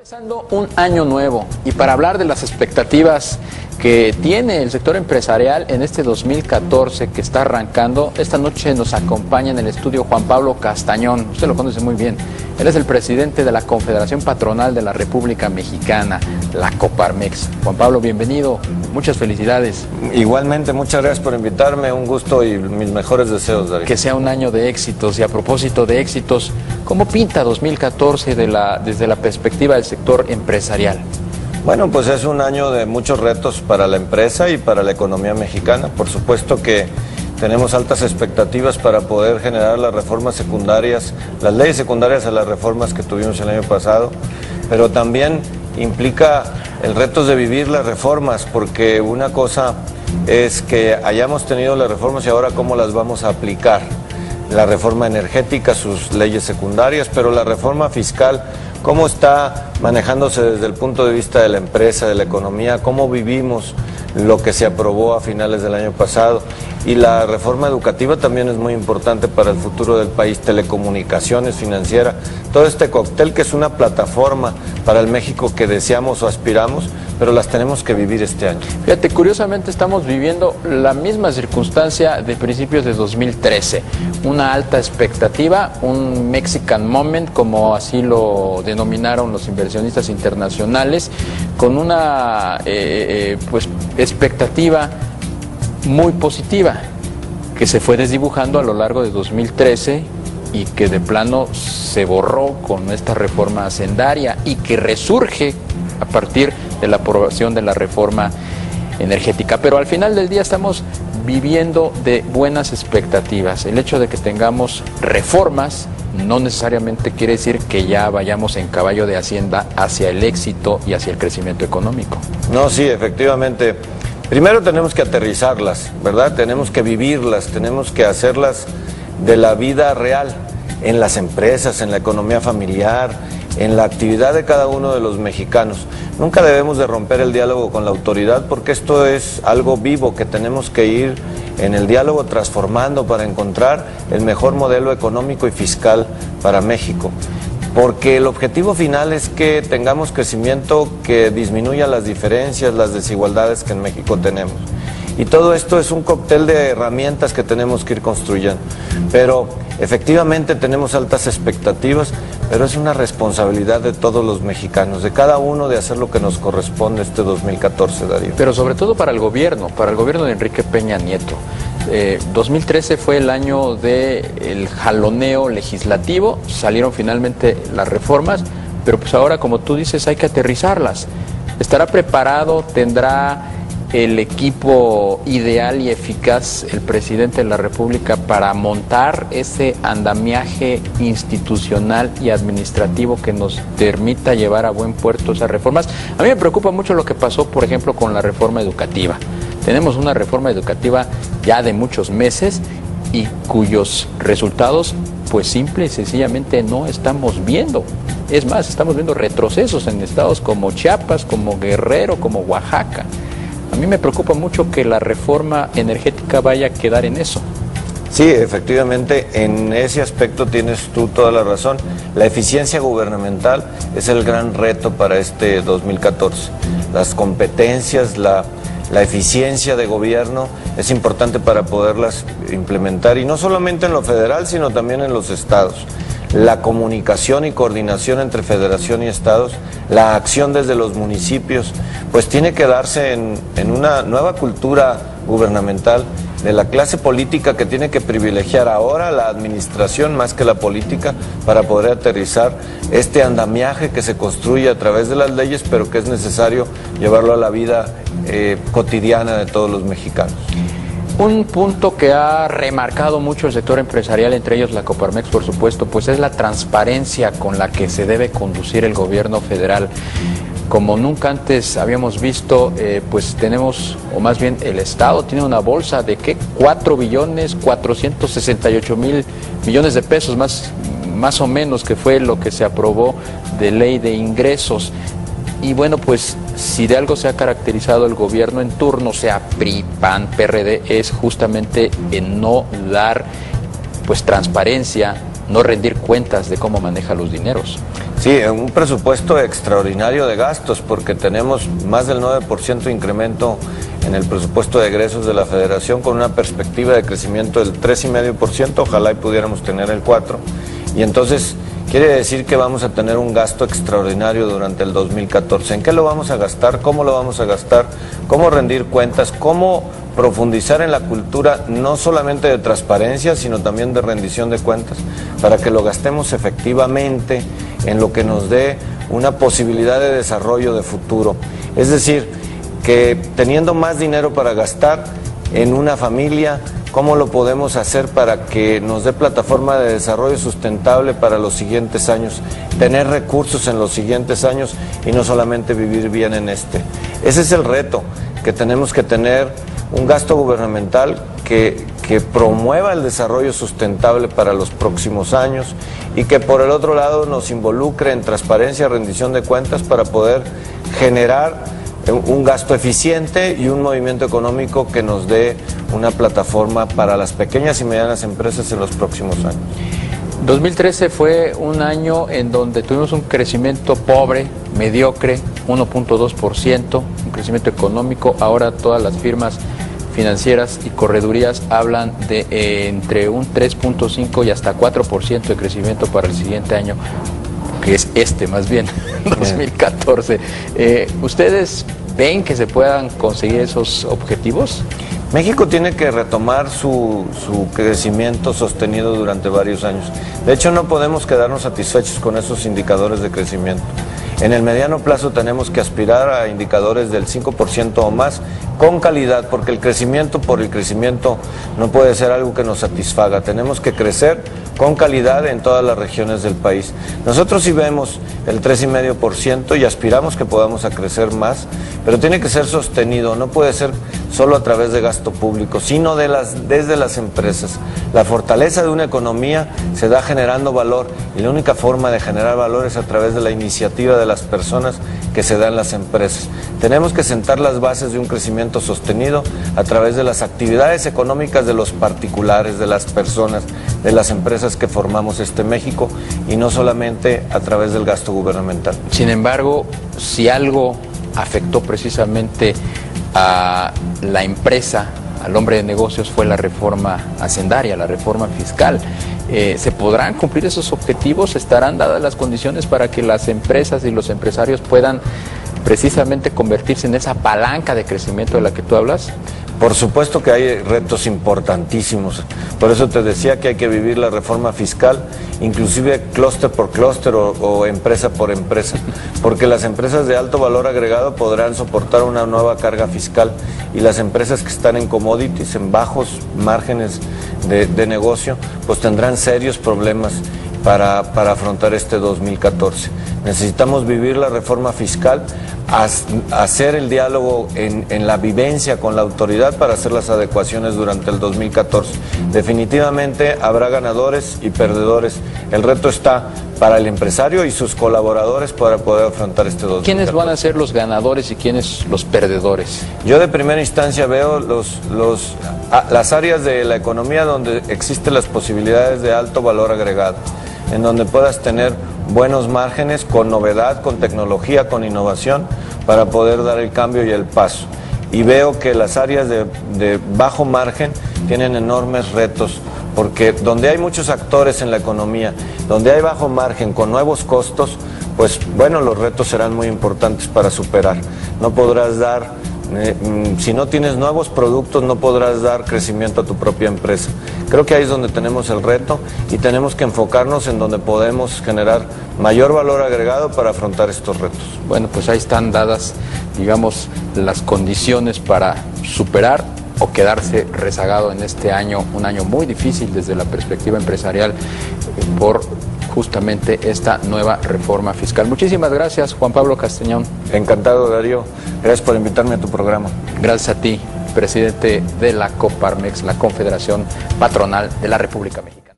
Empezando un año nuevo y para hablar de las expectativas que tiene el sector empresarial en este 2014 que está arrancando, esta noche nos acompaña en el estudio Juan Pablo Castañón. Usted lo conoce muy bien. Él es el presidente de la Confederación Patronal de la República Mexicana, la Coparmex. Juan Pablo, bienvenido. Muchas felicidades. Igualmente, muchas gracias por invitarme. Un gusto y mis mejores deseos, David. Que sea un año de éxitos. Y a propósito de éxitos, ¿cómo pinta 2014 desde la perspectiva del sector empresarial? Bueno, pues es un año de muchos retos para la empresa y para la economía mexicana. Por supuesto que tenemos altas expectativas para poder generar las reformas secundarias, las leyes secundarias a las reformas que tuvimos el año pasado, pero también implica el reto de vivir las reformas, porque una cosa es que hayamos tenido las reformas y ahora cómo las vamos a aplicar. La reforma energética, sus leyes secundarias, pero la reforma fiscal, cómo está manejándose desde el punto de vista de la empresa, de la economía, cómo vivimos lo que se aprobó a finales del año pasado. Y la reforma educativa también es muy importante para el futuro del país, telecomunicaciones, financiera, todo este cóctel que es una plataforma para el México que deseamos o aspiramos, pero las tenemos que vivir este año. Fíjate, curiosamente estamos viviendo la misma circunstancia de principios de 2013, una alta expectativa, un Mexican Moment, como así lo denominaron los inversionistas internacionales, con una expectativa muy positiva, que se fue desdibujando a lo largo de 2013 y que de plano se borró con esta reforma hacendaria y que resurge a partir de la aprobación de la reforma energética. Pero al final del día estamos viviendo de buenas expectativas. El hecho de que tengamos reformas no necesariamente quiere decir que ya vayamos en caballo de hacienda hacia el éxito y hacia el crecimiento económico. No, sí, efectivamente. Primero tenemos que aterrizarlas, ¿verdad? Tenemos que vivirlas, tenemos que hacerlas de la vida real, en las empresas, en la economía familiar, en la actividad de cada uno de los mexicanos. Nunca debemos de romper el diálogo con la autoridad porque esto es algo vivo que tenemos que ir en el diálogo transformando para encontrar el mejor modelo económico y fiscal para México. Porque el objetivo final es que tengamos crecimiento que disminuya las diferencias, las desigualdades que en México tenemos. Y todo esto es un cóctel de herramientas que tenemos que ir construyendo. Pero efectivamente tenemos altas expectativas, pero es una responsabilidad de todos los mexicanos, de cada uno de hacer lo que nos corresponde este 2014, Darío. Pero sobre todo para el gobierno de Enrique Peña Nieto. 2013 fue el año del jaloneo legislativo, salieron finalmente las reformas, pero pues ahora, como tú dices, hay que aterrizarlas. ¿Estará preparado, tendrá el equipo ideal y eficaz el presidente de la República para montar ese andamiaje institucional y administrativo que nos permita llevar a buen puerto esas reformas? A mí me preocupa mucho lo que pasó, por ejemplo, con la reforma educativa. Tenemos una reforma educativa ya de muchos meses y cuyos resultados, pues simple y sencillamente no estamos viendo. Es más, estamos viendo retrocesos en estados como Chiapas, como Guerrero, como Oaxaca. A mí me preocupa mucho que la reforma energética vaya a quedar en eso. Sí, efectivamente, en ese aspecto tienes tú toda la razón. La eficiencia gubernamental es el gran reto para este 2014. Las competencias, la eficiencia de gobierno es importante para poderlas implementar, y no solamente en lo federal, sino también en los estados. La comunicación y coordinación entre federación y estados, la acción desde los municipios, pues tiene que darse en una nueva cultura gubernamental de la clase política, que tiene que privilegiar ahora la administración más que la política para poder aterrizar este andamiaje que se construye a través de las leyes, pero que es necesario llevarlo a la vida cotidiana de todos los mexicanos. Un punto que ha remarcado mucho el sector empresarial, entre ellos la Coparmex, por supuesto, pues es la transparencia con la que se debe conducir el gobierno federal. Como nunca antes habíamos visto, pues tenemos, o más bien el Estado tiene una bolsa de ¿qué? 4.468.000.000.000 de pesos, más o menos, que fue lo que se aprobó de ley de ingresos. Y bueno, pues si de algo se ha caracterizado el gobierno en turno, sea PRI, PAN, PRD, es justamente en no dar pues transparencia, no rendir cuentas de cómo maneja los dineros. Sí, un presupuesto extraordinario de gastos, porque tenemos más del 9% de incremento en el presupuesto de egresos de la Federación, con una perspectiva de crecimiento del 3,5%, ojalá y pudiéramos tener el 4%, y entonces quiere decir que vamos a tener un gasto extraordinario durante el 2014. ¿En qué lo vamos a gastar? ¿Cómo lo vamos a gastar? ¿Cómo rendir cuentas? ¿Cómo profundizar en la cultura no solamente de transparencia, sino también de rendición de cuentas, para que lo gastemos efectivamente en lo que nos dé una posibilidad de desarrollo de futuro? Es decir, que teniendo más dinero para gastar en una familia, ¿cómo lo podemos hacer para que nos dé plataforma de desarrollo sustentable para los siguientes años? Tener recursos en los siguientes años y no solamente vivir bien en este. Ese es el reto, que tenemos que tener un gasto gubernamental que promueva el desarrollo sustentable para los próximos años y que por el otro lado nos involucre en transparencia, rendición de cuentas para poder generar un gasto eficiente y un movimiento económico que nos dé una plataforma para las pequeñas y medianas empresas en los próximos años. 2013 fue un año en donde tuvimos un crecimiento pobre, mediocre, 1.2%, un crecimiento económico. Ahora todas las firmas financieras y corredurías hablan de entre un 3.5 y hasta 4% de crecimiento para el siguiente año, que es más bien, 2014. ¿Ustedes ven que se puedan conseguir esos objetivos? México tiene que retomar su crecimiento sostenido durante varios años. De hecho, no podemos quedarnos satisfechos con esos indicadores de crecimiento. En el mediano plazo tenemos que aspirar a indicadores del 5% o más con calidad, porque el crecimiento por el crecimiento no puede ser algo que nos satisfaga. Tenemos que crecer con calidad en todas las regiones del país. Nosotros sí vemos el 3,5% y aspiramos que podamos a crecer más, pero tiene que ser sostenido, no puede ser solo a través de gasto público, sino desde las empresas. La fortaleza de una economía se da generando valor y la única forma de generar valor es a través de la iniciativa de las personas que se da en las empresas. Tenemos que sentar las bases de un crecimiento sostenido a través de las actividades económicas de los particulares, de las personas, de las empresas que formamos este México y no solamente a través del gasto gubernamental. Sin embargo, si algo afectó precisamente a la empresa, al hombre de negocios, fue la reforma hacendaria, la reforma fiscal. ¿Se podrán cumplir esos objetivos? ¿Estarán dadas las condiciones para que las empresas y los empresarios puedan precisamente convertirse en esa palanca de crecimiento de la que tú hablas? Por supuesto que hay retos importantísimos, por eso te decía que hay que vivir la reforma fiscal, inclusive clúster por clúster o empresa por empresa, porque las empresas de alto valor agregado podrán soportar una nueva carga fiscal y las empresas que están en commodities, en bajos márgenes de negocio, pues tendrán serios problemas para afrontar este 2014. Necesitamos vivir la reforma fiscal, hacer el diálogo en la vivencia con la autoridad para hacer las adecuaciones durante el 2014. Definitivamente habrá ganadores y perdedores. El reto está para el empresario y sus colaboradores para poder afrontar este 2014. ¿Quiénes van a ser los ganadores y quiénes los perdedores? Yo de primera instancia veo las áreas de la economía donde existen las posibilidades de alto valor agregado, en donde puedas tener buenos márgenes con novedad, con tecnología, con innovación, para poder dar el cambio y el paso. Y veo que las áreas de bajo margen tienen enormes retos, porque donde hay muchos actores en la economía, donde hay bajo margen con nuevos costos, pues bueno, los retos serán muy importantes para superar. No podrás dar... si no tienes nuevos productos, no podrás dar crecimiento a tu propia empresa. Creo que ahí es donde tenemos el reto y tenemos que enfocarnos en donde podemos generar mayor valor agregado para afrontar estos retos. Bueno, pues ahí están dadas, digamos, las condiciones para superar o quedarse rezagado en este año, un año muy difícil desde la perspectiva empresarial por justamente esta nueva reforma fiscal. Muchísimas gracias, Juan Pablo Castañón. Encantado, Darío. Gracias por invitarme a tu programa. Gracias a ti, presidente de la Coparmex, la Confederación Patronal de la República Mexicana.